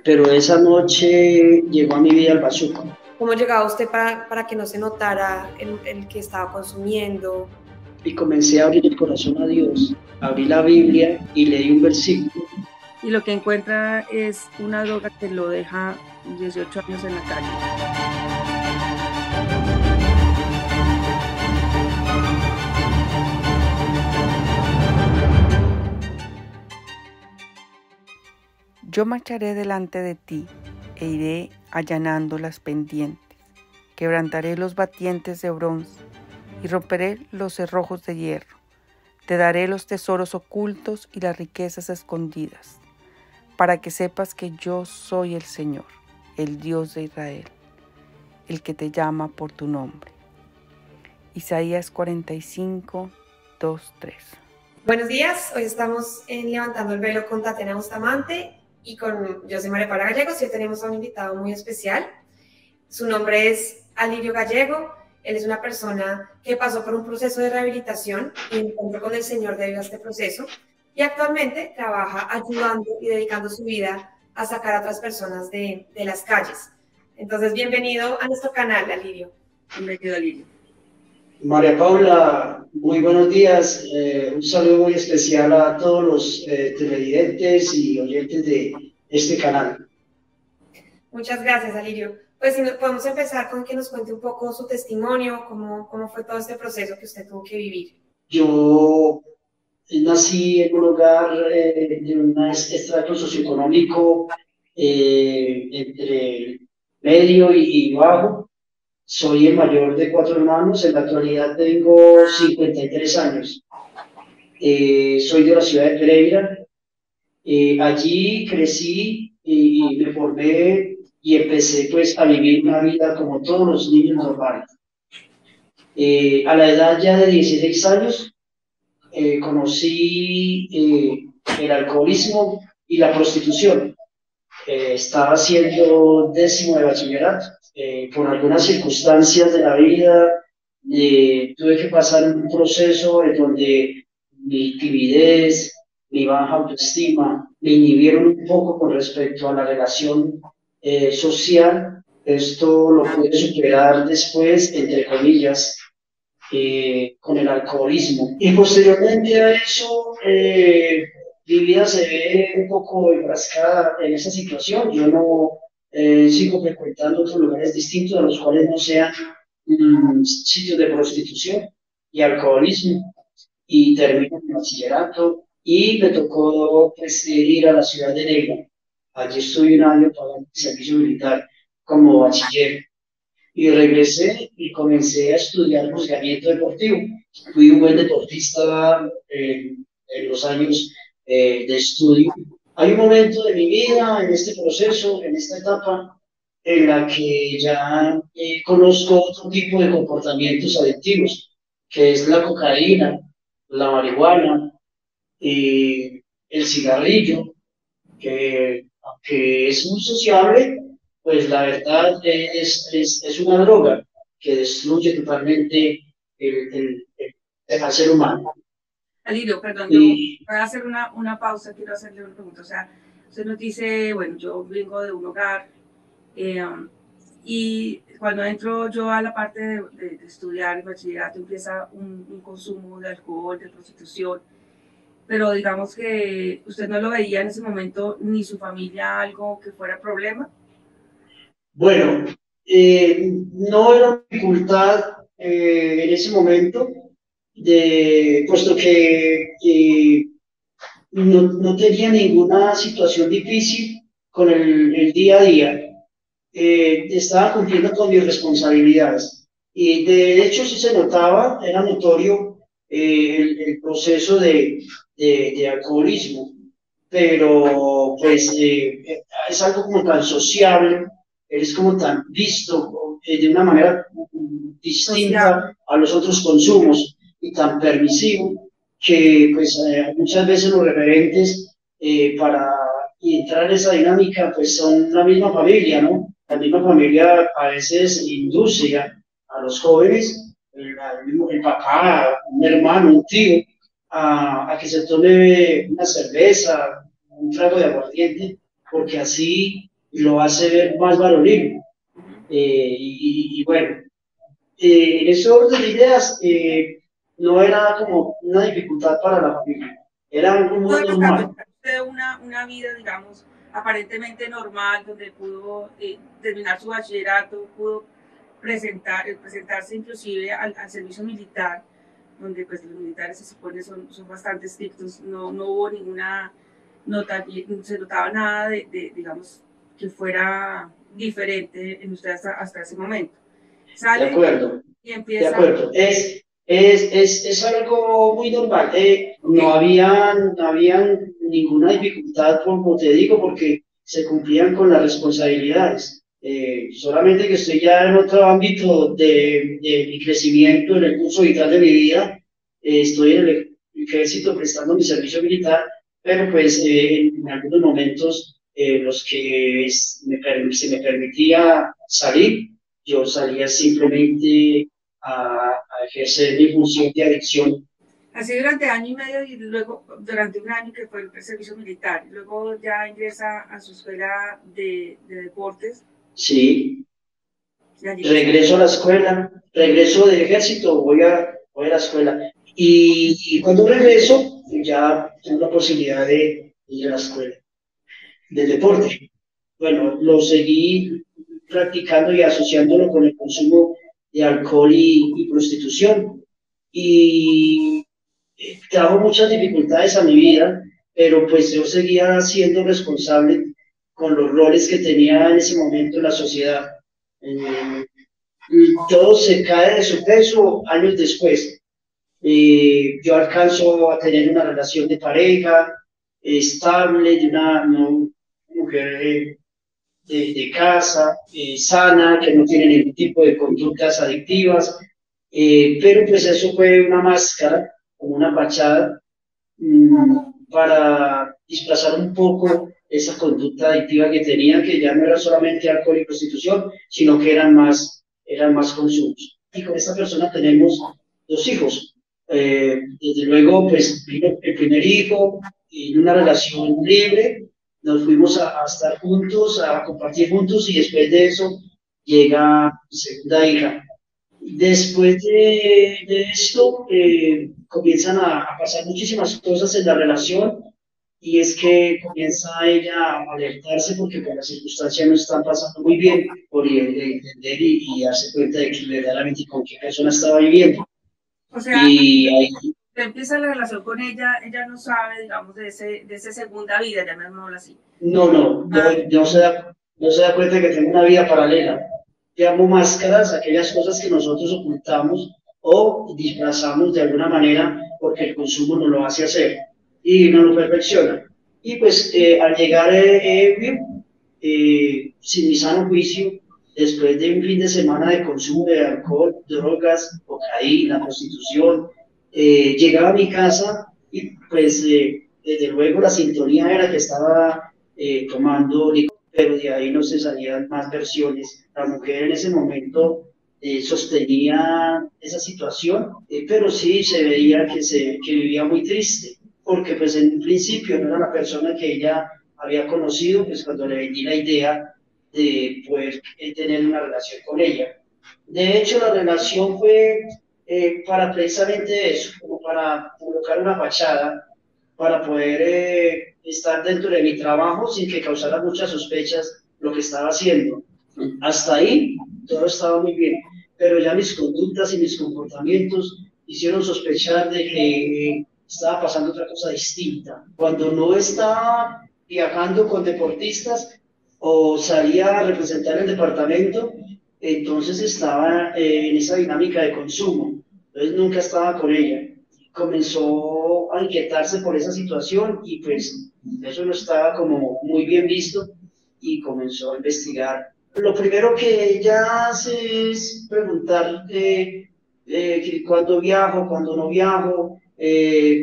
pero esa noche llegó a mi vida el bazuco. ¿Cómo llegaba usted para que no se notara el que estaba consumiendo? Y comencé a abrir el corazón a Dios, abrí la Biblia y leí un versículo. Y lo que encuentra es una droga que lo deja 18 años en la calle. Yo marcharé delante de ti e iré allanando las pendientes. Quebrantaré los batientes de bronce y romperé los cerrojos de hierro. Te daré los tesoros ocultos y las riquezas escondidas, para que sepas que yo soy el Señor, el Dios de Israel, el que te llama por tu nombre. Isaías 45, 2, 3. Buenos días, hoy estamos en Levantando el Velo con Tatiana Bustamante y yo soy María Paula Gallegos y hoy tenemos a un invitado muy especial. Su nombre es Alirio Gallego. Él es una persona que pasó por un proceso de rehabilitación y encontró con el Señor debido a este proceso y actualmente trabaja ayudando y dedicando su vida a sacar a otras personas de las calles. Entonces, bienvenido a nuestro canal, Alirio. Bienvenido, Alirio. María Paula, muy buenos días. Un saludo muy especial a todos los televidentes y oyentes de este canal. Muchas gracias, Alirio. Pues si podemos empezar con que nos cuente un poco su testimonio, cómo fue todo este proceso que usted tuvo que vivir. Yo nací en un hogar de un estrato socioeconómico entre medio y bajo. Soy el mayor de 4 hermanos. En la actualidad tengo 53 años. Soy de la ciudad de Pereira. Allí crecí y me formé y empecé pues a vivir una vida como todos los niños normales. A la edad ya de 16 años conocí el alcoholismo y la prostitución. Estaba haciendo 10º de bachillerato. Por algunas circunstancias de la vida tuve que pasar un proceso en donde mi timidez, mi baja autoestima me inhibieron un poco con respecto a la relación social. Esto lo pude superar después, entre comillas, con el alcoholismo. Y posteriormente a eso, mi vida se ve un poco enfrascada en esa situación. Yo no sigo frecuentando otros lugares distintos a los cuales no sean sitios de prostitución y alcoholismo. Y termino mi bachillerato y me tocó pues, ir a la ciudad de Neira. Allí estuve un año pagando el servicio militar como bachiller. Y regresé y comencé a estudiar juzgamiento deportivo. Fui un buen deportista en los años de estudio. Hay un momento de mi vida, en este proceso, en esta etapa, en la que ya conozco otro tipo de comportamientos adictivos, que es la cocaína, la marihuana, el cigarrillo, que aunque es muy sociable, pues la verdad es una droga que destruye totalmente al ser humano. Alirio, perdón, yo voy a hacer una pausa, quiero hacerle una pregunta. O sea, usted nos dice, bueno, yo vengo de un hogar y cuando entro yo a la parte de estudiar el bachillerato empieza un consumo de alcohol, de prostitución, pero digamos que usted no lo veía en ese momento ni su familia algo que fuera problema. Bueno, no era una dificultad en ese momento, puesto que no tenía ninguna situación difícil con el día a día. Estaba cumpliendo con mis responsabilidades. Y de hecho, sí se notaba, era notorio el proceso de alcoholismo, pero pues es algo como tan sociable, es como tan visto de una manera distinta a los otros consumos y tan permisivo que pues muchas veces los referentes para entrar en esa dinámica pues son la misma familia, ¿no? La misma familia a veces induce a los jóvenes, el papá, un hermano, un tío, a que se tome una cerveza, un trago de aguardiente, porque así lo hace ver más varonil. Y bueno, en ese orden de ideas, no era como una dificultad para la familia, era algo muy Todo está normal. una vida, digamos, aparentemente normal, donde pudo terminar su bachillerato, pudo presentarse inclusive al servicio militar, donde pues los militares se supone son bastante estrictos, no hubo ninguna nota, se notaba nada digamos, que fuera diferente en usted hasta ese momento. Sale De acuerdo, y de empieza... acuerdo. Es algo muy normal. No habían ninguna dificultad, como te digo, porque se cumplían con las responsabilidades. Solamente que estoy ya en otro ámbito de mi crecimiento, en el curso vital de mi vida. Estoy en el ejército prestando mi servicio militar, pero pues en algunos momentos los que se me permitía salir, yo salía simplemente a ejercer mi función de adicción. Así durante año y medio y luego durante un año que fue el servicio militar. Luego ya ingresa a su escuela de deportes. Sí, regreso a la escuela, regreso del ejército, voy a la escuela. Y cuando regreso, ya tengo la posibilidad de ir a la escuela del deporte. Bueno, lo seguí practicando y asociándolo con el consumo de alcohol y prostitución. Y trajo muchas dificultades a mi vida, pero pues yo seguía siendo responsable con los roles que tenía en ese momento en la sociedad. Y todo se cae de su peso años después. Yo alcanzo a tener una relación de pareja estable, de una mujer de casa, sana, que no tiene ningún tipo de conductas adictivas, pero pues eso fue una máscara, como una fachada, para disfrazar un poco esa conducta adictiva que tenía, que ya no era solamente alcohol y prostitución, sino que eran más consumos. Y con esta persona tenemos 2 hijos. Desde luego, pues vino el primer hijo, en una relación libre, nos fuimos a estar juntos, a compartir juntos, y después de eso llega mi segunda hija. Después de esto, comienzan a pasar muchísimas cosas en la relación, y es que comienza ella a alertarse porque por las circunstancias no están pasando muy bien, por entender y darse cuenta de que verdaderamente con qué persona estaba viviendo. O sea, Y ahí, empieza la relación con ella no sabe, digamos, de esa segunda vida, llamémoslo así. no se da cuenta de que tengo una vida paralela. Llamo máscaras aquellas cosas que nosotros ocultamos o disfrazamos de alguna manera porque el consumo no lo hace hacer y no lo perfecciona. Y pues al llegar sin mi sano juicio, después de un fin de semana de consumo de alcohol, drogas, cocaína, prostitución, llegaba a mi casa y pues desde luego la sintonía era que estaba tomando licor, pero de ahí no se salían más versiones. La mujer en ese momento sostenía esa situación, pero sí se veía que vivía muy triste, porque pues en un principio no era la persona que ella había conocido, pues cuando le vendí la idea de poder tener una relación con ella. De hecho, la relación fue para precisamente eso, como para colocar una fachada, para poder estar dentro de mi trabajo sin que causara muchas sospechas lo que estaba haciendo. Hasta ahí todo estaba muy bien, pero ya mis conductas y mis comportamientos hicieron sospechar de que estaba pasando otra cosa distinta. Cuando no estaba viajando con deportistas o salía a representar el departamento, entonces estaba en esa dinámica de consumo, entonces nunca estaba con ella. Comenzó a inquietarse por esa situación y pues eso no estaba como muy bien visto y comenzó a investigar. Lo primero que ella hace es preguntar cuándo viajo, cuándo no viajo,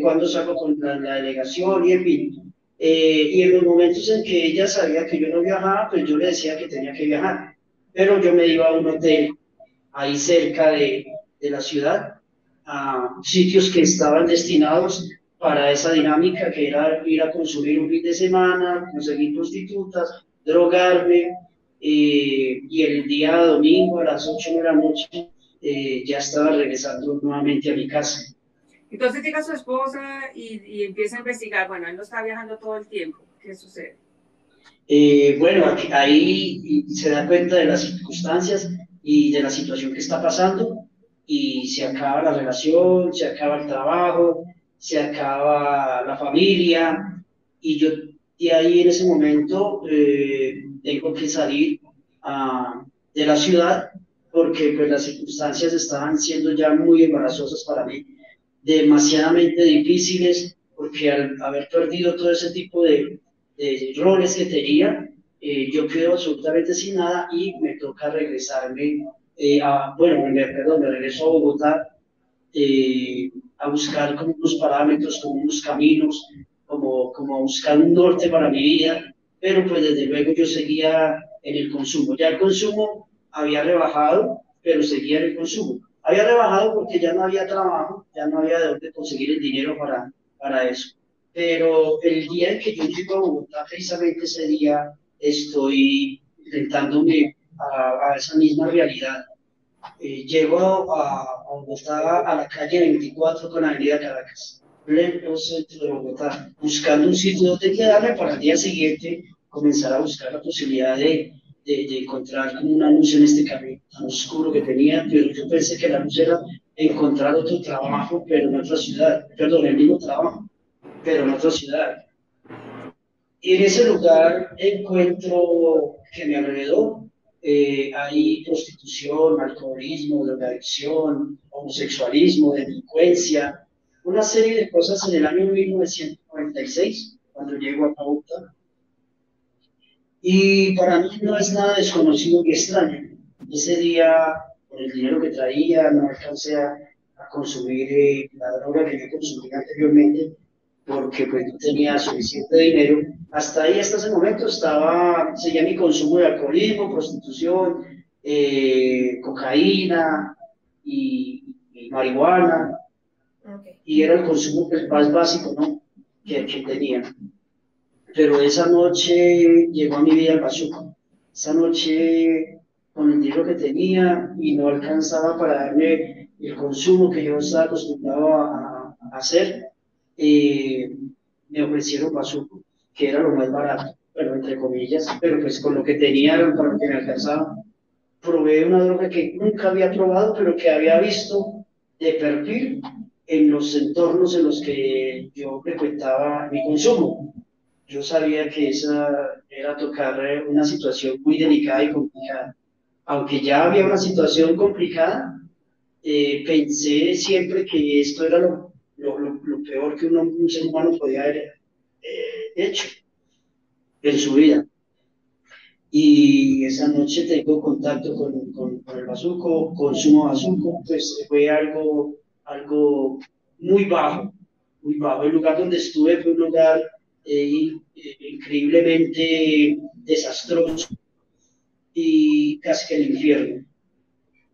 cuándo salgo con la delegación y en fin. Y en los momentos en que ella sabía que yo no viajaba, pues yo le decía que tenía que viajar, pero yo me iba a un hotel ahí cerca de la ciudad, a sitios que estaban destinados para esa dinámica que era ir a consumir un fin de semana, conseguir prostitutas, drogarme, y el día domingo a las 8 de la noche ya estaba regresando nuevamente a mi casa. Entonces llega su esposa y empieza a investigar, bueno, él no está viajando todo el tiempo, ¿qué sucede? Bueno, ahí se da cuenta de las circunstancias y de la situación que está pasando, y se acaba la relación, se acaba el trabajo, se acaba la familia, y yo de ahí en ese momento tengo que salir de la ciudad, porque pues las circunstancias estaban siendo ya muy embarazosas para mí, demasiadamente difíciles, porque al haber perdido todo ese tipo de roles que tenía, yo quedo absolutamente sin nada y me toca regresarme, perdón, me regreso a Bogotá, a buscar como unos parámetros, como unos caminos, como a buscar un norte para mi vida, pero pues desde luego yo seguía en el consumo. Ya el consumo había rebajado, pero seguía en el consumo. Había rebajado porque ya no había trabajo, ya no había de dónde conseguir el dinero para eso. Pero el día en que yo llego a Bogotá, precisamente ese día, estoy enfrentándome a esa misma realidad. Llego a Bogotá, a la calle 24 con Avenida Caracas, pleno centro de Bogotá, buscando un sitio donde quedarme para el día siguiente comenzar a buscar la posibilidad de encontrar como una luz en este camino tan oscuro que tenía, pero yo pensé que la luz era encontrar otro trabajo, pero en otra ciudad, perdón, el mismo trabajo, pero en otra ciudad. Y en ese lugar encuentro que me alrededor hay prostitución, alcoholismo, drogadicción, homosexualismo, delincuencia, una serie de cosas en el año 1996, cuando llego a Bogotá. Y para mí no es nada desconocido ni extraño. Ese día, por el dinero que traía, no alcancé a consumir la droga que yo consumía anteriormente, porque pues no tenía suficiente dinero. Hasta ahí, hasta ese momento, seguía mi consumo de alcoholismo, prostitución, cocaína y marihuana, y era el consumo pues, más básico, ¿no? que tenía. Pero esa noche llegó a mi vida el bazuco. Esa noche, con el dinero que tenía y no alcanzaba para darme el consumo que yo estaba acostumbrado a hacer, me ofrecieron bazuco, que era lo más barato, bueno, entre comillas, pero pues con lo que tenía era para lo que me alcanzaba. Probé una droga que nunca había probado, pero que había visto de perfil en los entornos en los que yo frecuentaba mi consumo. Yo sabía que esa era tocar una situación muy delicada y complicada. Aunque ya había una situación complicada, pensé siempre que esto era lo peor que un ser humano podía haber hecho en su vida. Y esa noche tengo contacto con el bazuco, consumo bazuco, pues fue algo muy bajo, muy bajo. El lugar donde estuve fue un lugar increíblemente desastroso y casi que el infierno.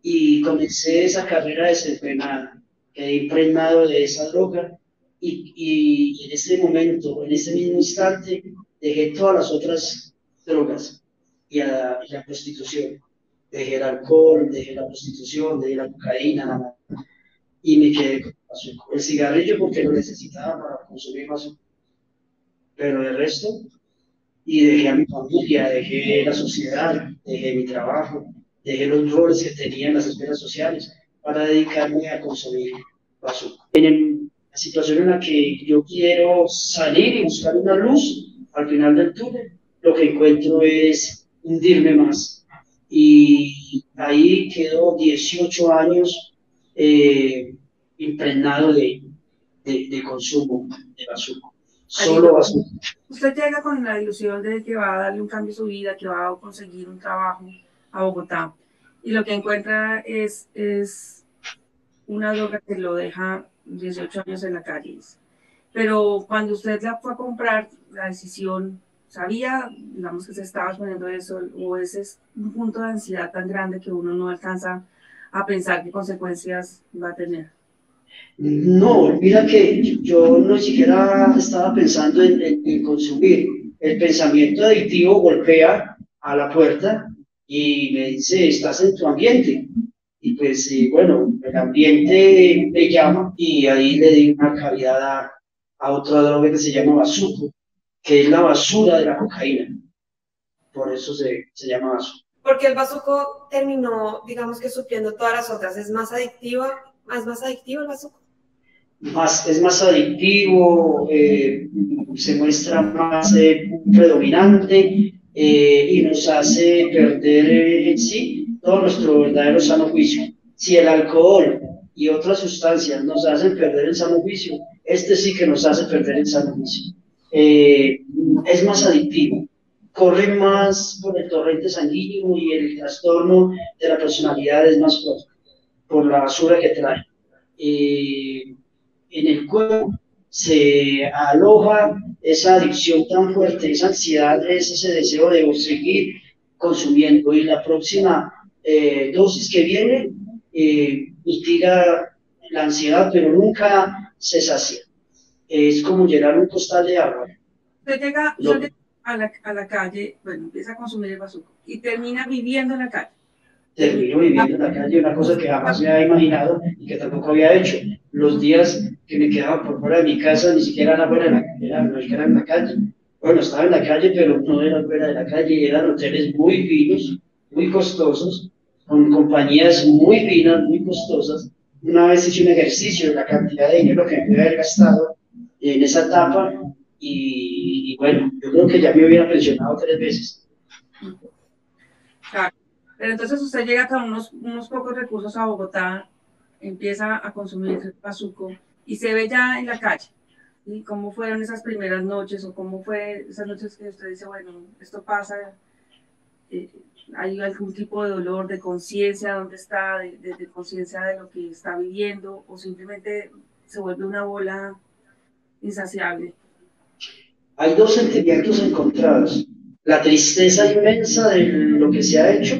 Y comencé esa carrera desenfrenada, quedé impregnado de esa droga y en ese momento, en ese mismo instante, dejé todas las otras drogas y la prostitución. Dejé el alcohol, dejé la prostitución, dejé la cocaína, y me quedé con el cigarrillo porque lo necesitaba para consumir más, pero el resto, y dejé a mi familia, dejé la sociedad, dejé mi trabajo, dejé los roles que tenía en las esferas sociales para dedicarme a consumir basura. En la situación en la que yo quiero salir y buscar una luz al final del túnel, lo que encuentro es hundirme más. Y ahí quedó 18 años impregnado de consumo de basura. Solo basura. Usted llega con la ilusión de que va a darle un cambio a su vida, que va a conseguir un trabajo a Bogotá, y lo que encuentra es una droga que lo deja 18 años en la calle. Pero cuando usted la fue a comprar, la decisión, ¿sabía, digamos, que se estaba exponiendo eso, o ese es un punto de ansiedad tan grande que uno no alcanza a pensar qué consecuencias va a tener? No, mira que yo no siquiera estaba pensando en consumir. el pensamiento adictivo golpea a la puerta y me dice, estás en tu ambiente. Y pues, bueno, el ambiente me llama y ahí le di una cavidad a otra droga que se llama bazuco, que es la basura de la cocaína. Por eso se llama bazuco. Porque el bazuco terminó, digamos que supliendo todas las otras. ¿Es más adictivo el bazuco? Es más adictivo, se muestra más predominante y nos hace perder en sí todo nuestro verdadero sano juicio. Si el alcohol y otras sustancias nos hacen perder el sano juicio, este sí que nos hace perder el sano juicio. Es más adictivo, corre más por el torrente sanguíneo y el trastorno de la personalidad es más fuerte por la basura que trae. En el cuerpo se aloja esa adicción tan fuerte, esa ansiedad, ese deseo de seguir consumiendo y la próxima dosis que viene mitiga la ansiedad, pero nunca se sacia. Es como llenar un costal de agua. Usted llega a la calle, bueno, empieza a consumir el bazuco y termina viviendo en la calle. Termino viviendo en la calle, una cosa que jamás me había imaginado y que tampoco había hecho. Los días que me quedaba por fuera de mi casa ni siquiera era fuera de la calle, no era en la calle. Bueno, estaba en la calle, pero no era fuera de la calle, eran hoteles muy finos, muy costosos, con compañías muy finas, muy costosas. Una vez hice un ejercicio de la cantidad de dinero que me pude haber gastado en esa etapa y bueno, yo creo que ya me hubiera pensionado 3 veces. Claro. Pero entonces usted llega con unos pocos recursos a Bogotá, empieza a consumir bazuco y se ve ya en la calle. ¿Y cómo fueron esas primeras noches o cómo fue esas noches que usted dice, bueno, esto pasa, hay algún tipo de dolor, de conciencia, dónde está, de conciencia de lo que está viviendo o simplemente se vuelve una bola insaciable? Hay dos sentimientos encontrados, la tristeza inmensa de lo que se ha hecho,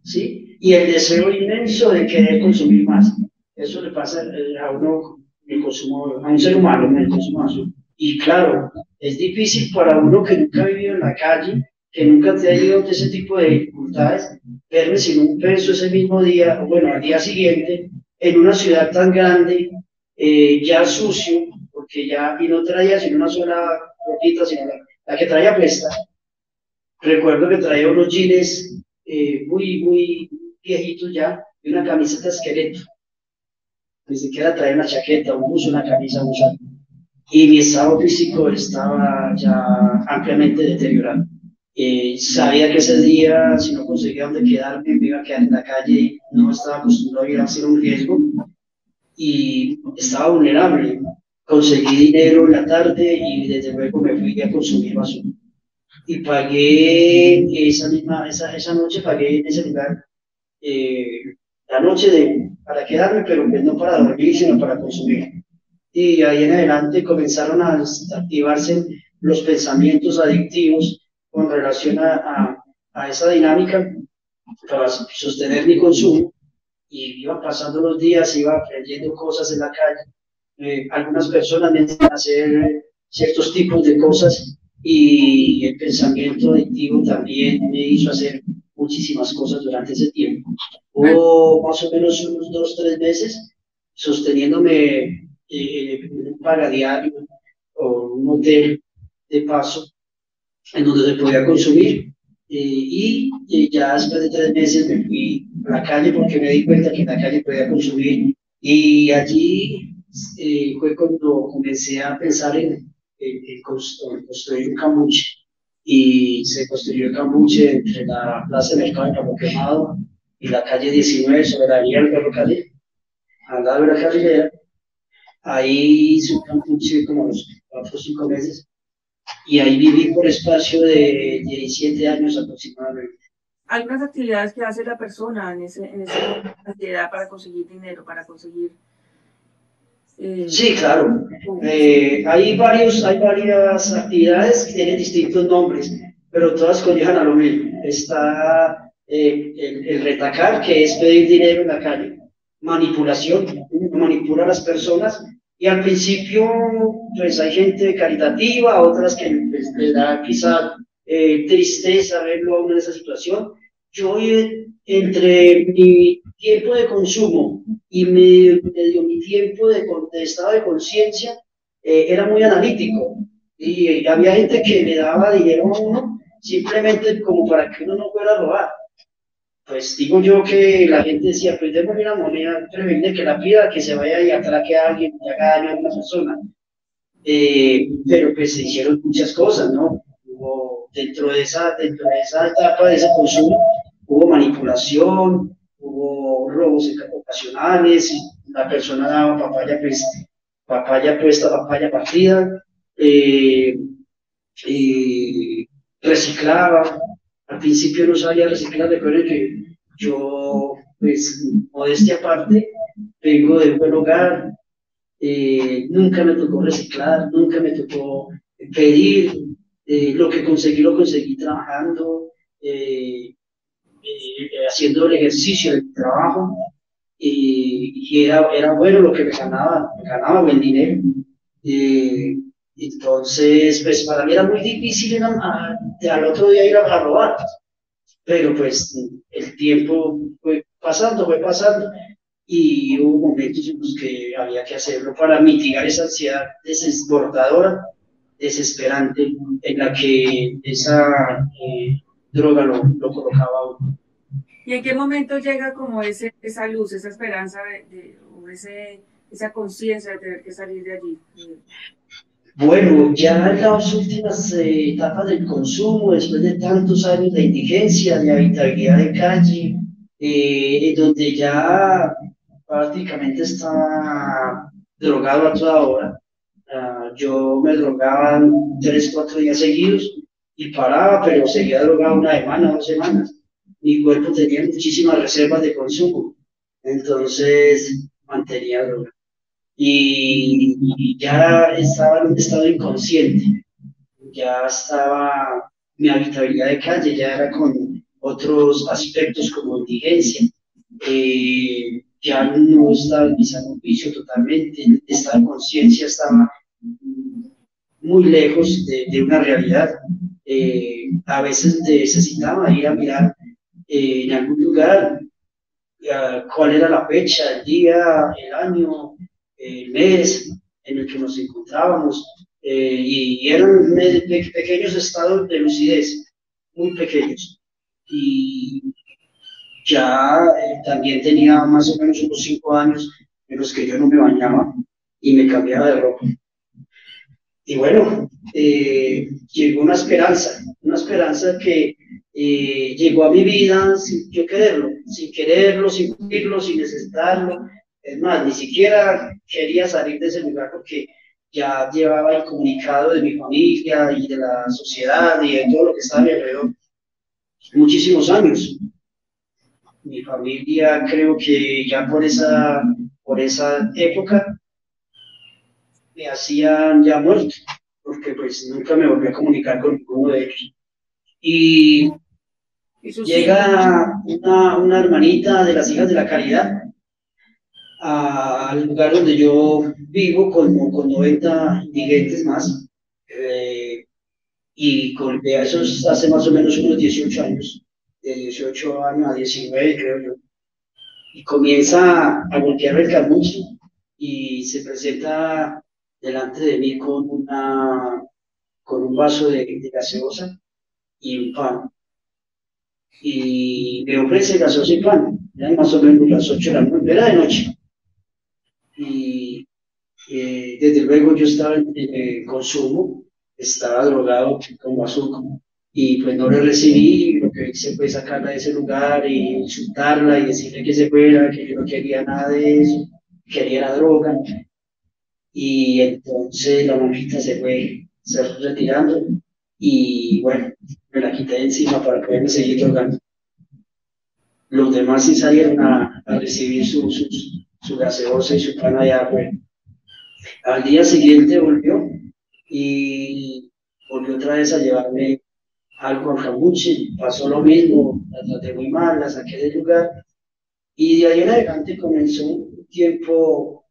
¿sí? Y el deseo inmenso de querer consumir más. Eso le pasa a uno, el consumo, a un ser humano, en el consumo azul. Y claro, es difícil para uno que nunca ha vivido en la calle, que nunca ha tenido ese tipo de dificultades, verme sin un peso ese mismo día, o bueno, al día siguiente, en una ciudad tan grande, ya sucio, porque ya, y no traía sino una sola ropita, sino la que traía puesta. Recuerdo que traía unos jeans muy viejitos ya, y una camiseta esqueleto. Ni siquiera traía una chaqueta, un buzo, una camisa, un saco. Y mi estado físico estaba ya ampliamente deteriorado. Sabía que ese día, si no conseguía dónde quedarme, me iba a quedar en la calle y no estaba acostumbrado a ir a hacer un riesgo. Y estaba vulnerable. Conseguí dinero en la tarde y desde luego me fui a consumir basura. Y pagué esa noche, pagué en ese lugar la noche para quedarme, pero pues no para dormir, sino para consumir. Y ahí en adelante comenzaron a activarse los pensamientos adictivos con relación a esa dinámica para sostener mi consumo. Y iban pasando los días, iba aprendiendo cosas en la calle. Algunas personas me enseñaron a hacer ciertos tipos de cosas y el pensamiento adictivo también me hizo hacer muchísimas cosas durante ese tiempo. Hubo más o menos unos 2 o 3 meses sosteniéndome en un pagadiario o un hotel de paso en donde se podía consumir y ya después de 3 meses me fui a la calle porque me di cuenta que en la calle podía consumir y allí fue cuando comencé a pensar en construir un cambuche y se construyó el cambuche entre la plaza de mercado de Cabo Quemado y la calle 19 sobre la avenida del ferrocarril, al lado de la carrilera. Ahí hice un cambuche como los 4 o 5 meses y ahí viví por espacio de 17 años aproximadamente. Algunas actividades que hace la persona en esa ansiedad para conseguir dinero, para conseguir... Sí, claro. Hay varias actividades que tienen distintos nombres, pero todas conllevan a lo mismo. Está el retacar, que es pedir dinero en la calle. Manipulación, manipula a las personas Y al principio, pues hay gente caritativa, otras que pues, les da quizá tristeza verlo a uno en esa situación. Yo, entre mi tiempo de consumo y medio mi tiempo de estado de conciencia, era muy analítico. Y había gente que le daba dinero a uno simplemente como para que uno no fuera a robar. Pues digo yo que la gente decía, pues démosle una moneda, preferible que la pida, que se vaya y atraque a alguien y haga daño a una persona. Pero pues se hicieron muchas cosas, ¿no? Hubo, dentro de esa etapa de ese consumo, hubo manipulación, hubo robos ocasionales, la persona daba papaya, pues, papaya puesta, papaya partida, eh, reciclaba. Al principio no sabía reciclar, recuerden que yo, pues, modestia aparte, vengo de un buen hogar, nunca me tocó reciclar, nunca me tocó pedir, lo conseguí trabajando, haciendo el ejercicio del trabajo, y era bueno lo que me ganaba buen dinero. Eh, entonces, pues para mí era muy difícil al otro día ir a robar, pero pues el tiempo fue pasando y hubo momentos en los que había que hacerlo para mitigar esa ansiedad desbordadora, desesperante, en la que esa droga lo colocaba a uno. ¿Y en qué momento llega como esa luz, esa esperanza o esa conciencia de tener que salir de allí? Bueno, ya en las últimas etapas del consumo, después de tantos años de indigencia, de habitabilidad de calle, en donde ya prácticamente estaba drogado a toda hora. Yo me drogaba 3, 4 días seguidos y paraba, pero seguía drogado una semana, 2 semanas. Mi cuerpo tenía muchísimas reservas de consumo, entonces mantenía droga. Y ya estaba en un estado inconsciente, ya estaba, mi habitabilidad de calle ya era con otros aspectos como indigencia, ya no estaba en mi sano juicio totalmente, esta conciencia estaba muy lejos de una realidad. A veces necesitaba ir a mirar en algún lugar cuál era la fecha, el día, el año, el mes en el que nos encontrábamos, y eran pequeños estados de lucidez, muy pequeños. Y ya también tenía más o menos unos 5 años en los que yo no me bañaba y me cambiaba de ropa. Y bueno, llegó una esperanza que llegó a mi vida sin yo quererlo, sin pedirlo, sin necesitarlo. Es más, ni siquiera quería salir de ese lugar porque ya llevaba incomunicado de mi familia y de la sociedad y de todo lo que estaba a mi alrededor muchísimos años. Mi familia creo que ya por esa época me hacían ya muerto, porque pues nunca me volví a comunicar con ninguno de ellos. Y llega una hermanita de las Hijas de la Caridad al lugar donde yo vivo con 90 indigentes más, y de esos hace más o menos unos 18 años, de 18 años a 19 creo yo, y comienza a golpear el carmucho y se presenta delante de mí con un vaso de gaseosa y un pan. Y me ofrece gaseosa y pan, eran más o menos las 8 de la noche, era de noche. Y desde luego yo estaba en consumo, estaba drogado con bazuco, y pues no le recibí. Lo que hice fue sacarla de ese lugar y insultarla y decirle que se fuera, que yo no quería nada de eso, quería la droga. Y entonces la monjita se fue retirando y bueno, me la quité de encima para poderme seguir drogando. Los demás sí salieron a recibir su gaseosa y su pan allá afuera. Al día siguiente volvió y volvió otra vez a llevarme algo a Cambuche. Pasó lo mismo, la traté muy mal, la saqué del lugar y de ahí en adelante comenzó un tiempo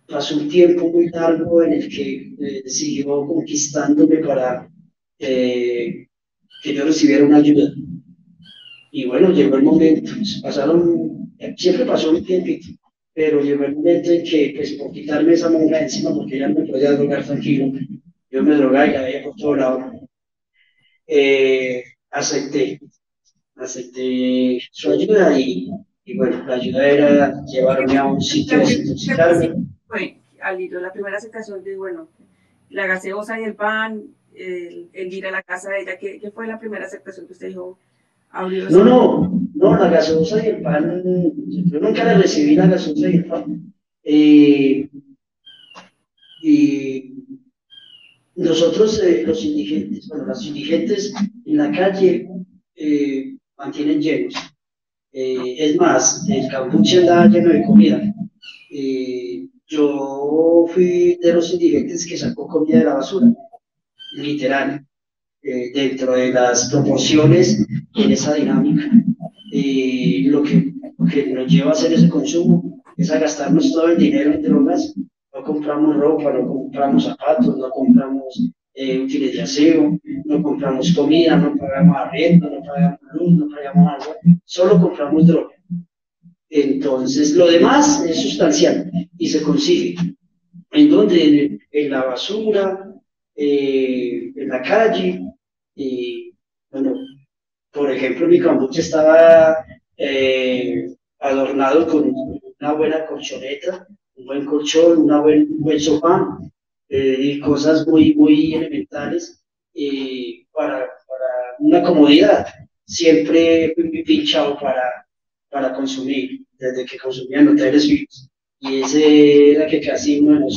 pasó un tiempo muy largo en el que siguió conquistándome para que yo recibiera una ayuda. Y bueno, llegó el momento, siempre pasó un tiempito, pero llegó el momento en que, pues, por quitarme esa monja encima, porque ya no me podía drogar tranquilo, yo me drogaba y la veía por todo lado, eh, acepté, acepté su ayuda y bueno, la ayuda era llevarme a un sitio de desintoxicarme. Fue, Alirio, la primera aceptación de, bueno, la gaseosa y el pan, el ir a la casa de ella, ¿qué fue la primera aceptación que usted dijo? No, la gaseosa y el pan, yo nunca le recibí la gaseosa y el pan. Y nosotros, los indigentes, bueno, los indigentes en la calle mantienen llenos. Es más, el cambuche andaba lleno de comida. Yo fui de los indigentes que sacó comida de la basura, literal, dentro de las proporciones en esa dinámica. Lo que nos lleva a hacer ese consumo es a gastarnos todo el dinero en drogas. No compramos ropa, no compramos zapatos, no compramos útiles de aseo, no compramos comida, no pagamos arriendo, no pagamos luz, no pagamos agua, solo compramos droga. Entonces, lo demás es sustancial y se consigue. ¿En donde? En la basura, en la calle. Bueno, por ejemplo, mi cambuche estaba adornado con una buena colchoneta, un buen colchón, un buen sofá y cosas muy, muy elementales para una comodidad. Siempre pinchado para consumir, desde que consumía en hoteles suites. Y ese era que casi uno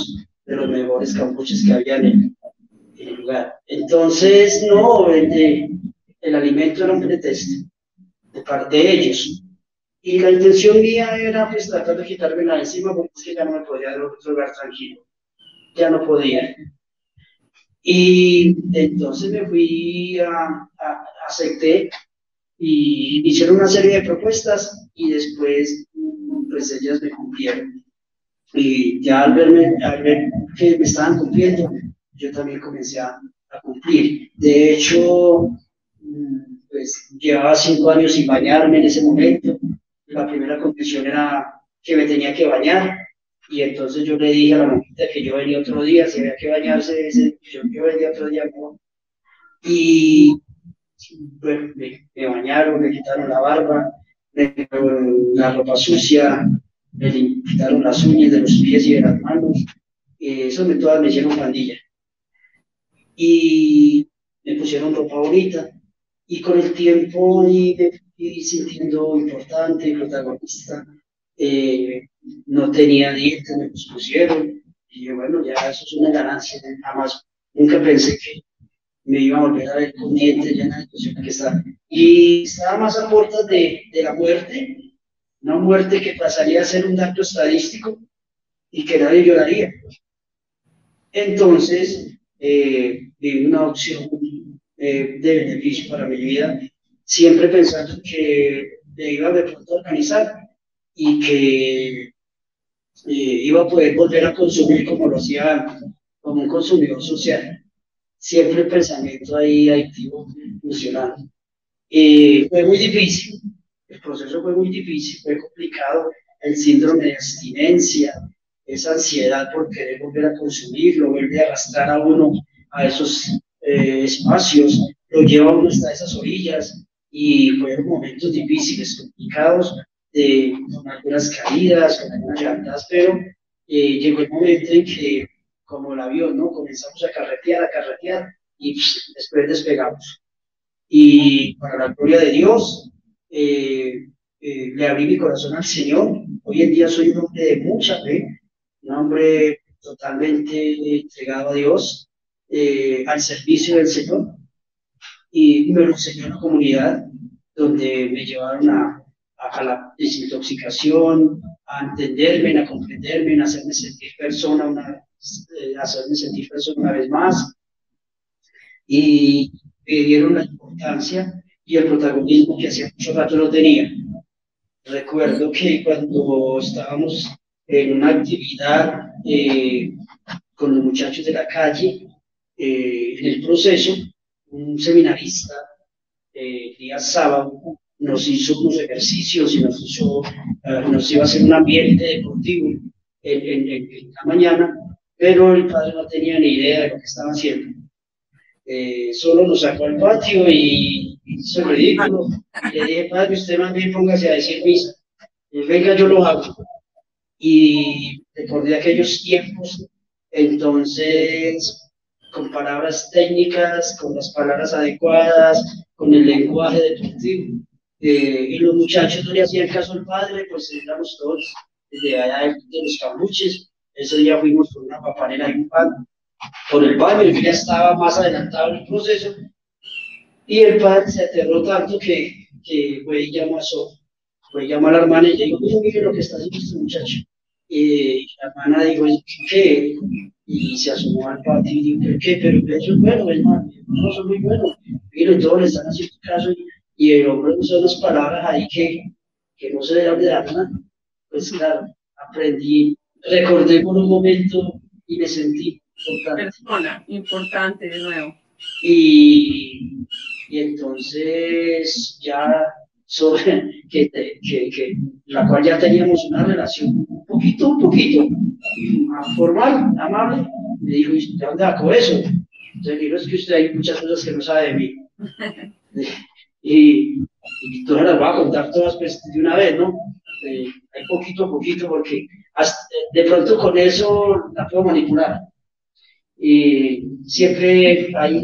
de los mejores cambuches que había en el lugar. Entonces, no, el alimento era un pretexto de parte de ellos. Y la intención mía era pues tratar de quitármela de encima porque es que ya no me podía drogar tranquilo. Ya no podía. Y entonces me fui acepté y hicieron una serie de propuestas y después pues ellas me cumplieron. Y ya al ver que me estaban cumpliendo, yo también comencé a cumplir. De hecho, pues llevaba 5 años sin bañarme en ese momento. La primera condición era que me tenía que bañar y entonces yo le dije a la monjita que yo venía otro día, si había que bañarse, yo venía otro día. ¿No? Y bueno, me bañaron, me quitaron la barba, me quitaron la ropa sucia, me quitaron las uñas de los pies y de las manos, todas me hicieron pandilla. Y me pusieron ropa bonita, y con el tiempo me fui sintiendo importante y protagonista. No tenía dientes, me los pusieron, y yo, bueno, ya eso es una ganancia, jamás, nunca pensé que me iba a volver a ver con dientes ya en la situación que estaba. Y estaba más a puertas de la muerte, una muerte que pasaría a ser un dato estadístico y que nadie lloraría. Entonces, vi una opción de beneficio para mi vida, siempre pensando que me iba de pronto a organizar y que iba a poder volver a consumir como lo hacía antes, como un consumidor social. Siempre el pensamiento ahí activo, funcionando. Fue muy difícil, el proceso fue muy difícil, fue complicado, el síndrome de abstinencia, esa ansiedad por querer volver a consumir, lo vuelve a arrastrar a uno a esos espacios, lo lleva a uno hasta esas orillas y fueron momentos difíciles, complicados, con algunas caídas, con algunas levantadas, pero llegó el momento en que, como el avión, ¿no? Comenzamos a carretear y después despegamos. Y para la gloria de Dios, le abrí mi corazón al Señor. Hoy en día soy un hombre de mucha fe, un hombre totalmente entregado a Dios, al servicio del Señor. Y me lo enseñó en la comunidad, donde me llevaron a la desintoxicación, a entenderme, a comprenderme, a hacerme sentir persona una vez más. Y me dieron la importancia y el protagonismo que hacía mucho rato no tenía. Recuerdo que cuando estábamos en una actividad con los muchachos de la calle, en el proceso, un seminarista, día sábado, nos hizo unos ejercicios y nos iba a hacer un ambiente deportivo en la mañana, pero el padre no tenía ni idea de lo que estaba haciendo. Solo nos sacó al patio y hizo el ridículo. Y le dije, padre, usted más bien póngase a decir misa. Venga, yo lo hago. Y recordé aquellos tiempos, entonces, con palabras técnicas, con las palabras adecuadas, con el lenguaje deportivo. Y los muchachos no le hacían caso al padre, pues éramos todos desde allá de los cambuches. Ese día fuimos por una papanera y un pan por el baño, y ya estaba más adelantado en el proceso. Y el padre se aterró tanto que fue y llamó a la hermana y le dijo, mire lo que está haciendo este muchacho. La hermana dijo, ¿qué? Y se asomó al patio y dijo, ¿qué? Pero eso es bueno, hermano. No, son muy buenos. Mire, todos le están haciendo caso y el hombre usó unas palabras ahí que no se deben de dar nada. Pues claro, aprendí, recordé por un momento y me sentí importante. Persona importante de nuevo. Y entonces ya sobre la cual ya teníamos una relación un poquito formal, amable, me dijo, ¿y de dónde sacó eso? Entonces le digo, es que usted hay muchas cosas que no sabe de mí. y todas las voy a contar todas pues, de una vez, ¿no? Hay poquito a poquito, porque hasta, de pronto con eso la puedo manipular. Y siempre ahí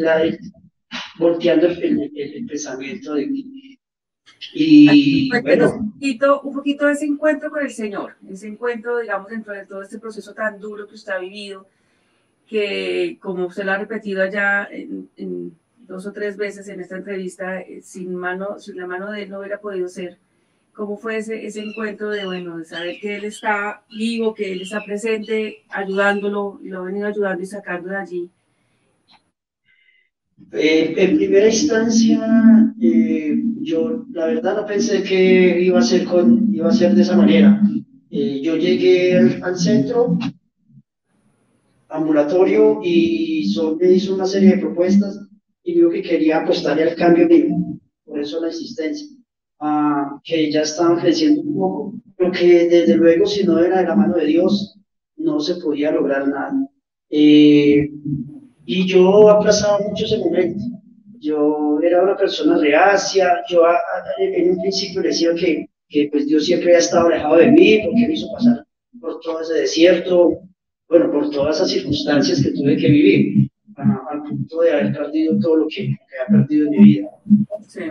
volteando el pensamiento de mí. Y bueno, un poquito de ese encuentro con el Señor, ese encuentro, digamos, dentro de todo este proceso tan duro que usted ha vivido, que como usted lo ha repetido allá en 2 o 3 veces en esta entrevista, sin la mano de él no hubiera podido ser. ¿Cómo fue ese encuentro de saber que él está vivo, que él está presente, ayudándolo, y lo ha venido ayudando y sacando de allí? En primera instancia, yo la verdad no pensé que iba a ser de esa manera. Yo llegué al centro ambulatorio y me hizo una serie de propuestas y dijo que quería apostarle al cambio mismo, por eso la insistencia, que ya estaban creciendo un poco, pero que desde luego si no era de la mano de Dios no se podía lograr nada. Y yo aplazaba mucho ese momento. Yo era una persona reacia. Yo en un principio decía que pues Dios siempre había estado alejado de mí, porque me hizo pasar por todo ese desierto, bueno, por todas esas circunstancias que tuve que vivir, al punto de haber perdido todo lo que había perdido en mi vida. Sí.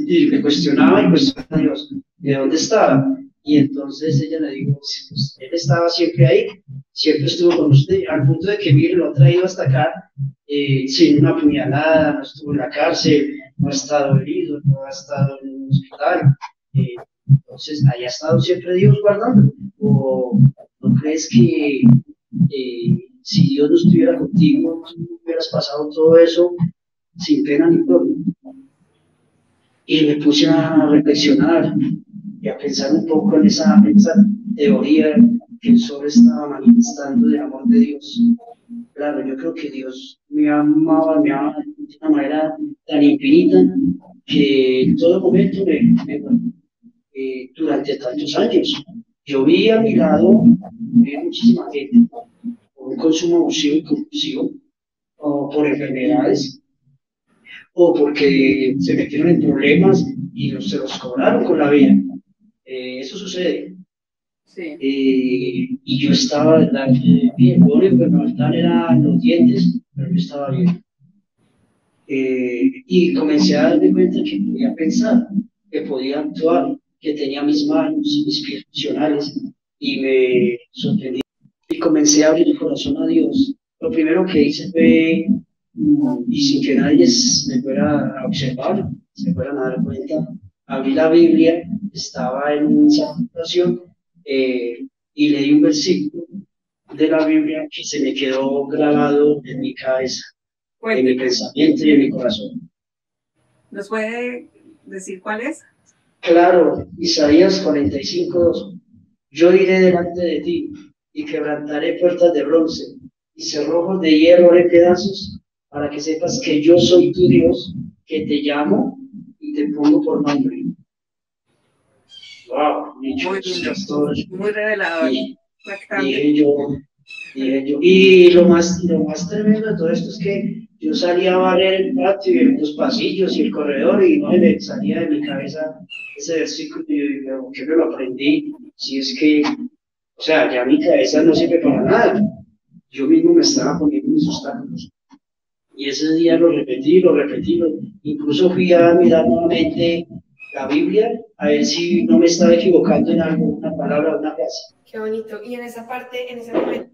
Y me cuestionaba a Dios, ¿de dónde estaba? Y entonces ella le dijo, pues, él estaba siempre ahí, siempre estuvo con usted, al punto de que, mire, lo ha traído hasta acá sin una puñalada, no estuvo en la cárcel, no ha estado herido, no ha estado en un hospital. Entonces, ahí ha estado siempre Dios guardando. ¿O no crees que si Dios no estuviera contigo, no hubieras pasado todo eso sin pena ni gloria? Y me puse a reflexionar y a pensar un poco en esa teoría que el sol estaba manifestando del amor de Dios. Claro, yo creo que Dios me amaba de una manera tan infinita que en todo momento durante tantos años. Yo vi a mi lado muchísima gente por un consumo abusivo y compulsivo, o por enfermedades, o porque se metieron en problemas y se los cobraron con la vida. Eso sucede. Sí. Y yo estaba bien, lo único que me faltaban eran los dientes, pero yo estaba bien. Y comencé a darme cuenta que podía pensar, que podía actuar, que tenía mis manos, mis pies funcionales, y me sorprendí. Y comencé a abrir el corazón a Dios. Lo primero que hice fue, y sin que nadie me fuera a observar, se fueran a dar cuenta, abrí la Biblia, estaba en una situación, y leí un versículo de la Biblia que se me quedó grabado en mi cabeza, en mi pensamiento y en mi corazón. ¿Nos puede decir cuál es? Claro, Isaías 45:2. Yo iré delante de ti y quebrantaré puertas de bronce y cerrojos de hierro haré pedazos, para que sepas que yo soy tu Dios, que te llamo y te pongo por nombre. Wow, muy revelador. Y dije yo, y lo más tremendo de todo esto es que yo salía a barrer el patio y los pasillos y el corredor y no me salía de mi cabeza ese versículo y yo digo, ¿qué me lo aprendí? Si es que, o sea, ya mi cabeza no sirve para nada. Yo mismo me estaba poniendo mis obstáculos. Y ese día lo repetí, incluso fui a mirar nuevamente la Biblia, a ver si no me estaba equivocando en algo, una palabra, una frase. Qué bonito. Y en esa parte, en ese momento,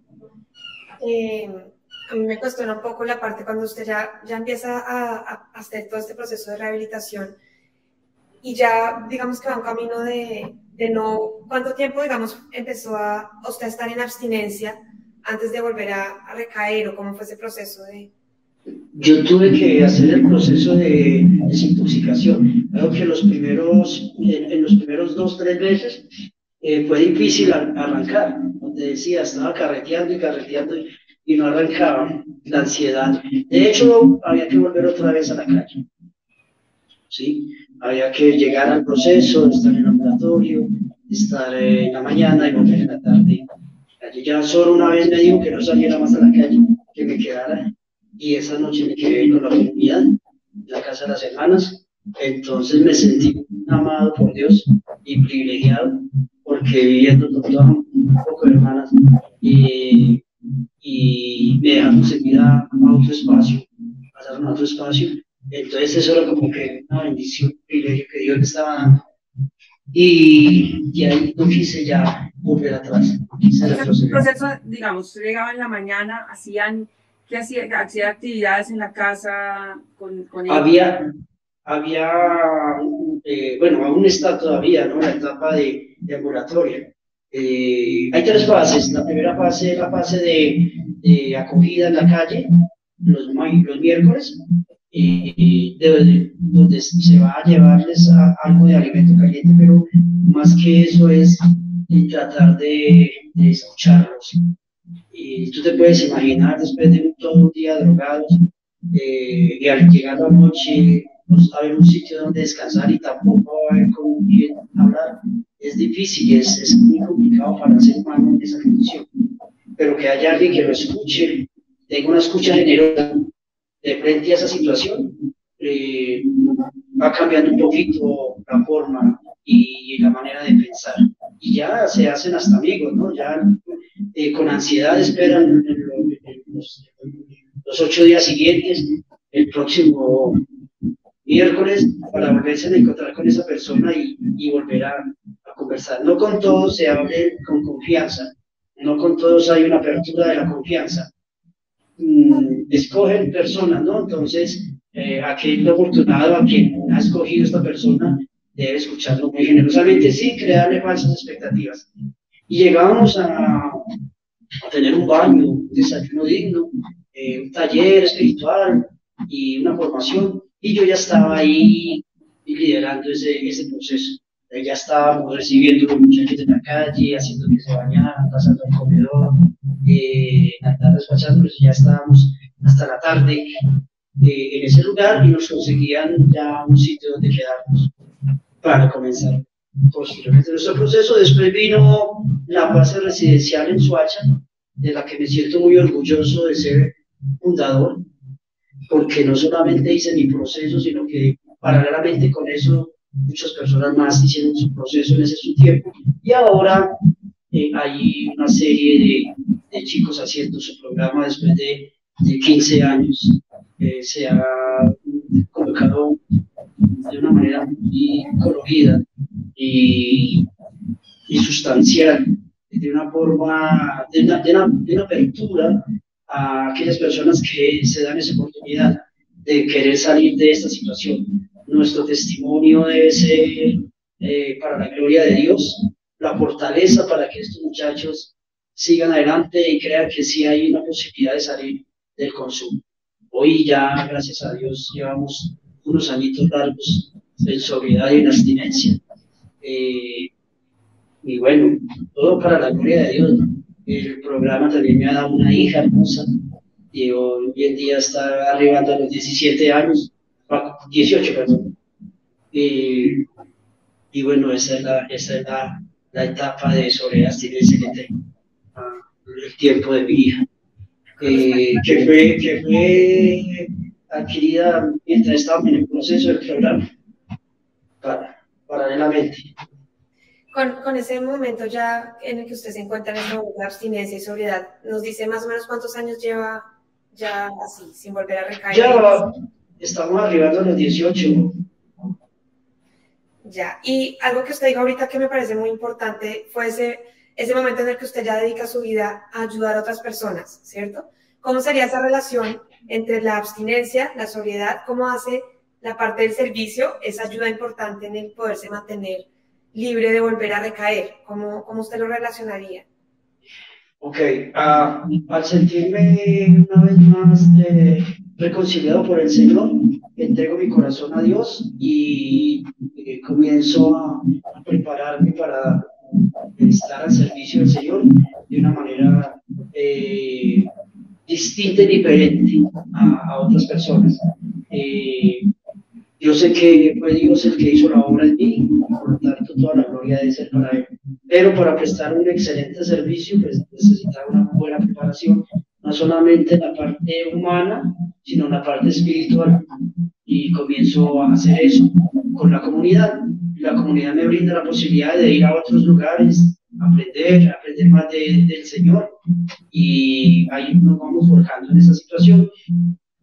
a mí me cuestiona un poco la parte cuando usted ya empieza a hacer todo este proceso de rehabilitación y ya, digamos que va un camino de no... ¿Cuánto tiempo, digamos, empezó a usted a estar en abstinencia antes de volver a recaer o cómo fue ese proceso de...? Yo tuve que hacer el proceso de desintoxicación. Creo que en los primeros 2-3 meses fue difícil arrancar. Como te decía, estaba carreteando y no arrancaba. La ansiedad. De hecho, había que volver otra vez a la calle. ¿Sí? Había que llegar al proceso, estar en el ambulatorio, estar en la mañana y volver en la tarde. Ya solo una vez me dijo que no saliera más a la calle, que me quedara. Y esa noche me quedé con la comunidad, en la casa de las hermanas. Entonces me sentí amado por Dios y privilegiado, porque viviendo con todas un poco de hermanas y me dejaron seguir a otro espacio, pasaron a otro espacio. Entonces eso era como que una bendición, un privilegio que Dios me estaba dando. Y ahí no quise ya volver atrás. El proceso, digamos, llegaba en la mañana, ¿qué hacía actividades en la casa con ellos? Bueno, aún está todavía, ¿no? La etapa de ambulatoria. Hay 3 fases. La primera fase es la fase de acogida en la calle, los miércoles, donde se va a llevarles algo de alimento caliente, pero más que eso es tratar de escucharlos. Y tú te puedes imaginar, después de todo un día drogados, y al llegar la noche, no haber un sitio donde descansar y tampoco haber con quién hablar, es difícil, es muy complicado para el ser humano en esa condición. Pero que haya alguien que lo escuche, tenga una escucha generosa de frente a esa situación, va cambiando un poquito la forma y la manera de pensar. Y ya se hacen hasta amigos, ¿no? Ya con ansiedad esperan los 8 días siguientes, el próximo miércoles, para volverse a encontrar con esa persona y volver a conversar. No con todos se hable con confianza, no con todos hay una apertura de la confianza. Escogen personas, ¿no? Entonces, aquel afortunado a quien ha escogido esta persona debe escucharlo muy generosamente sin crearle falsas expectativas. Y llegábamos a tener un baño, un desayuno digno, un taller espiritual y una formación. Y yo ya estaba ahí liderando ese proceso. Ya estábamos recibiendo a los muchachos de la calle, haciendo que se bañaran, pasando al comedor, andar despachándolos, ya estábamos hasta la tarde en ese lugar y nos conseguían ya un sitio donde quedarnos para comenzar posteriormente nuestro proceso. Después vino la base residencial en Soacha, de la que me siento muy orgulloso de ser fundador, porque no solamente hice mi proceso, sino que paralelamente con eso muchas personas más hicieron su proceso en ese su tiempo, y ahora hay una serie de chicos haciendo su programa después de 15 años. Se ha colocado de una manera muy colorida y sustancial, de una forma, de una apertura a aquellas personas que se dan esa oportunidad de querer salir de esta situación. Nuestro testimonio debe ser para la gloria de Dios, la fortaleza para que estos muchachos sigan adelante y crean que sí hay una posibilidad de salir del consumo. Hoy ya, gracias a Dios, llevamos unos añitos largos en sobriedad y en abstinencia. y bueno, todo para la gloria de Dios. El programa también me ha dado una hija hermosa y hoy en día está arribando a los 17 años, 18, perdón. Y bueno, la etapa de sobreabstinencia que tengo, el tiempo de mi hija, que fue adquirida mientras estábamos en el proceso del programa, paralelamente. Con ese momento ya en el que usted se encuentra en ese momento de abstinencia y sobriedad, ¿nos dice más o menos cuántos años lleva ya así, sin volver a recaer? Ya estamos arribando a los 18. Ya, y algo que usted dijo ahorita que me parece muy importante fue ese momento en el que usted ya dedica su vida a ayudar a otras personas, ¿cierto? ¿Cómo sería esa relación entre la abstinencia, la sobriedad? ¿Cómo hace la parte del servicio esa ayuda importante en el poderse mantener libre de volver a recaer? ¿Cómo usted lo relacionaría? Ok, al sentirme una vez más reconciliado por el Señor, entrego mi corazón a Dios y comienzo a prepararme para estar al servicio del Señor de una manera distinta y diferente a otras personas. Yo sé que fue Dios el que hizo la obra en mí, por lo tanto toda la gloria debe ser para Él. Pero para prestar un excelente servicio, pues necesita una buena preparación, no solamente en la parte humana, sino en la parte espiritual. Y comienzo a hacer eso con la comunidad. La comunidad me brinda la posibilidad de ir a otros lugares, aprender más del Señor, y ahí nos vamos forjando en esa situación.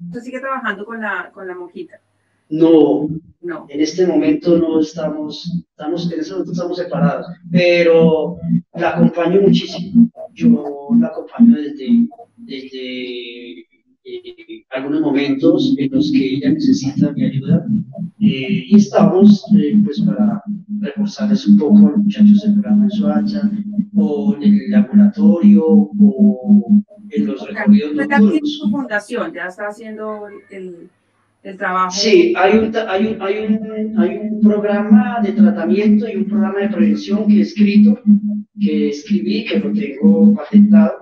¿Usted sigue trabajando con la monjita? No, en este momento no estamos separados, pero la acompaño muchísimo. Yo la acompaño desde algunos momentos en los que ella necesita mi ayuda, y estamos pues para reforzarles un poco a los muchachos del programa en Soacha, o en el laboratorio, o en los recorridos nocturnos. Su fundación ya está haciendo el trabajo. Sí, hay un programa de tratamiento y un programa de prevención que escribí, que lo tengo patentado,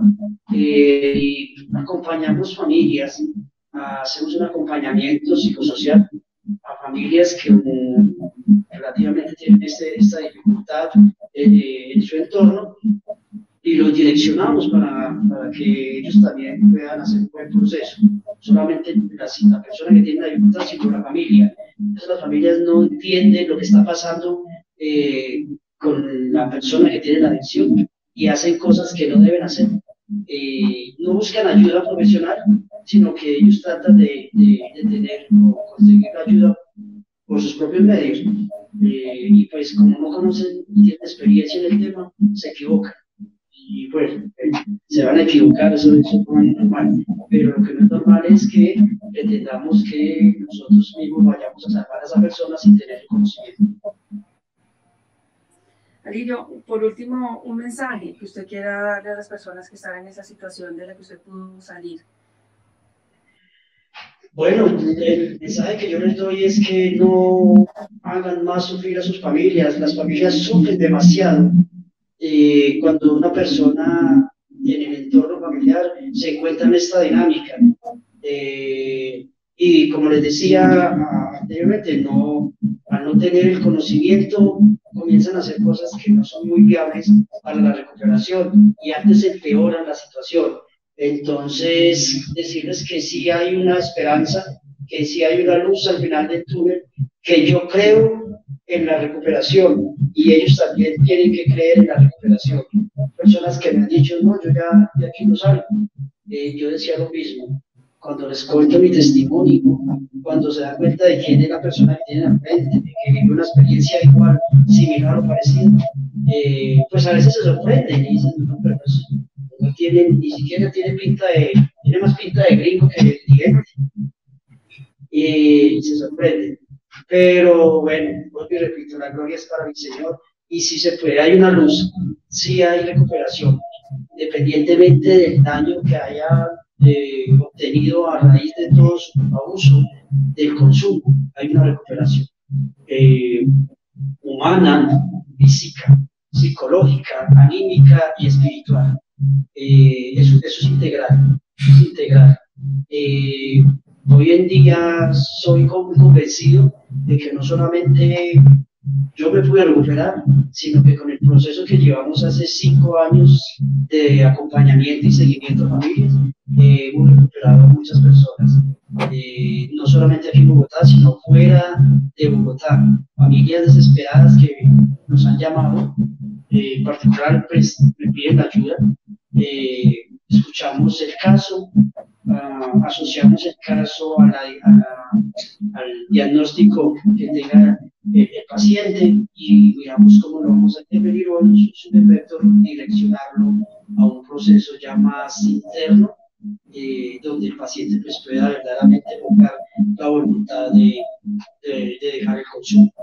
y acompañamos familias, hacemos un acompañamiento psicosocial a familias que relativamente tienen esta dificultad en su entorno, y los direccionamos para que ellos también puedan hacer un buen proceso. Solamente la persona que tiene la dificultad, sino la familia. Entonces las familias no entienden lo que está pasando con la persona que tiene la adicción y hacen cosas que no deben hacer. No buscan ayuda profesional, sino que ellos tratan de tener o conseguir ayuda por sus propios medios. Y pues como no conocen y tienen experiencia en el tema, se equivocan. Y pues se van a equivocar, eso es normal, pero lo que no es normal es que pretendamos que nosotros mismos vayamos a salvar a esa persona sin tener el conocimiento. Alirio, por último, un mensaje que usted quiera darle a las personas que están en esa situación de la que usted pudo salir. Bueno, el mensaje que yo les doy es que no hagan más sufrir a sus familias. Las familias sufren demasiado. Cuando una persona en el entorno familiar se encuentra en esta dinámica, y como les decía anteriormente, al no tener el conocimiento, comienzan a hacer cosas que no son muy viables para la recuperación y antes empeoran la situación. Entonces, decirles que sí hay una esperanza, que sí hay una luz al final del túnel, que yo creo en la recuperación y ellos también tienen que creer en la recuperación. Personas que me han dicho, no, yo ya de aquí no salgo. Yo decía lo mismo. Cuando les cuento mi testimonio, cuando se dan cuenta de quién es la persona que tienen al frente, de que vive una experiencia igual, similar o parecida, pues a veces se sorprenden y dicen, no, pero pues no tienen, ni siquiera tiene más pinta de gringo que de dirigente. Y se sorprenden. Pero bueno, vuelvo y repito, la gloria es para mi Señor, y si se puede, hay una luz, sí hay recuperación, independientemente del daño que haya obtenido a raíz de todo su abuso del consumo, hay una recuperación humana, física, psicológica. psicológica, anímica y espiritual. Eso es integral, es integral. Hoy en día soy convencido de que no solamente yo me pude recuperar, sino que con el proceso que llevamos hace 5 años de acompañamiento y seguimiento a familias, hemos recuperado a muchas personas, no solamente aquí en Bogotá, sino fuera de Bogotá, familias desesperadas que nos han llamado, en particular pues me piden ayuda, escuchamos el caso, asociamos el caso al diagnóstico que tenga el paciente y miramos cómo lo vamos a intervenir o en su defecto direccionarlo a un proceso ya más interno, donde el paciente pues, pueda verdaderamente buscar la voluntad de dejar el consumo.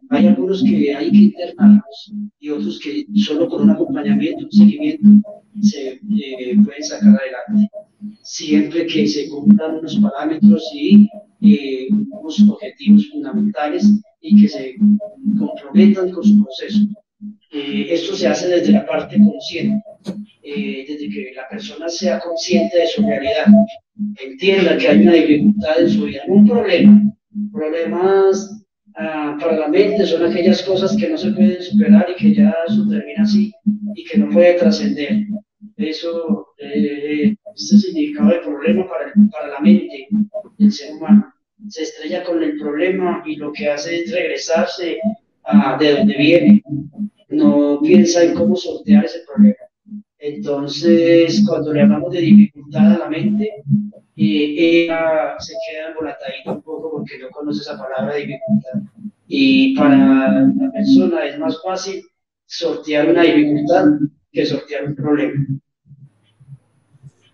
Hay algunos que hay que internarlos y otros que solo con un acompañamiento, un seguimiento, se pueden sacar adelante, siempre que se cumplan unos parámetros y unos objetivos fundamentales y que se comprometan con su proceso. Esto se hace desde la parte consciente, desde que la persona sea consciente de su realidad, entienda que hay una dificultad en su vida, un problema. Problemas para la mente son aquellas cosas que no se pueden superar y que ya eso termina así y que no puede trascender. Eso, este significado de problema para la mente del ser humano. Se estrella con el problema y lo que hace es regresarse de donde viene. No piensa en cómo sortear ese problema. Entonces, cuando le hablamos de dificultad a la mente, ella se queda embolatadita un poco porque no conoce esa palabra dificultad. Y para la persona es más fácil sortear una dificultad que sortear un problema.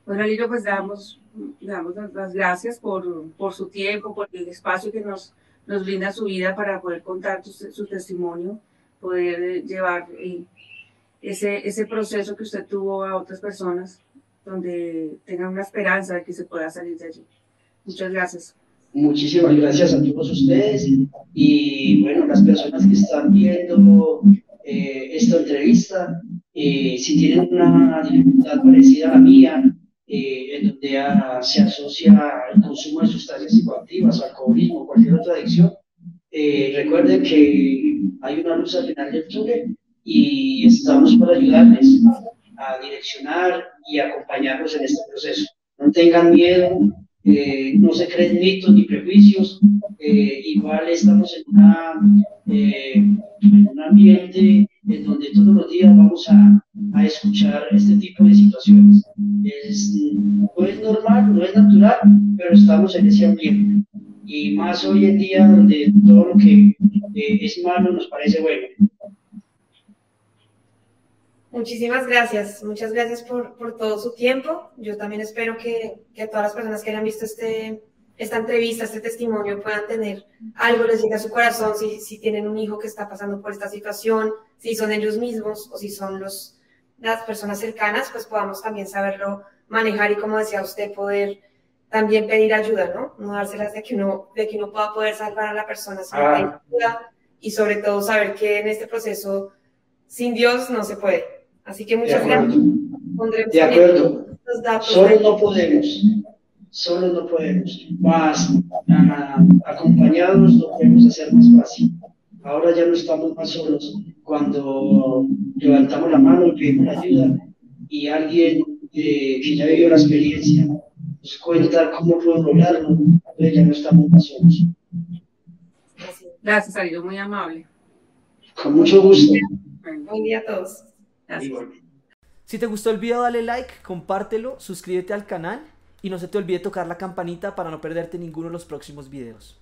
Bueno, Alirio, pues damos las gracias por su tiempo, por el espacio que nos brinda su vida para poder contar su testimonio, poder llevar ese proceso que usted tuvo a otras personas, donde tengan una esperanza de que se pueda salir de allí. Muchas gracias. Muchísimas gracias a todos ustedes y bueno, las personas que están viendo esta entrevista, si tienen una dificultad parecida a la mía, en donde se asocia el consumo de sustancias psicoactivas, alcoholismo, cualquier otra adicción, recuerden que hay una luz al final del túnel y estamos para ayudarles a direccionar y acompañarlos en este proceso. No tengan miedo, no se creen mitos ni prejuicios, igual estamos en un ambiente en donde todos los días vamos a escuchar este tipo de situaciones. No es normal, no es natural, pero estamos en ese ambiente. Y más hoy en día donde todo lo que es malo nos parece bueno. Muchísimas gracias, muchas gracias por todo su tiempo. Yo también espero que todas las personas que hayan visto esta entrevista, este testimonio, puedan tener algo, les llegue a su corazón, si tienen un hijo que está pasando por esta situación, si son ellos mismos o si son las personas cercanas, pues podamos también saberlo manejar y, como decía usted, poder también pedir ayuda, ¿no? No dárselas de que uno pueda poder salvar a la persona, sino pedir ayuda y sobre todo saber que en este proceso sin Dios no se puede. Así que muchas gracias. De acuerdo. Los datos solo no podemos, más acompañados lo podemos hacer más fácil. Ahora ya no estamos más solos. Cuando levantamos la mano y pedimos ayuda y alguien que ya vivió la experiencia nos cuenta cómo puedo lograrlo, entonces ya no estamos más solos. Gracias, Alirio, muy amable. Con mucho gusto. Buen día a todos. Gracias. Si te gustó el video, dale like, compártelo, suscríbete al canal y no se te olvide tocar la campanita para no perderte ninguno de los próximos videos.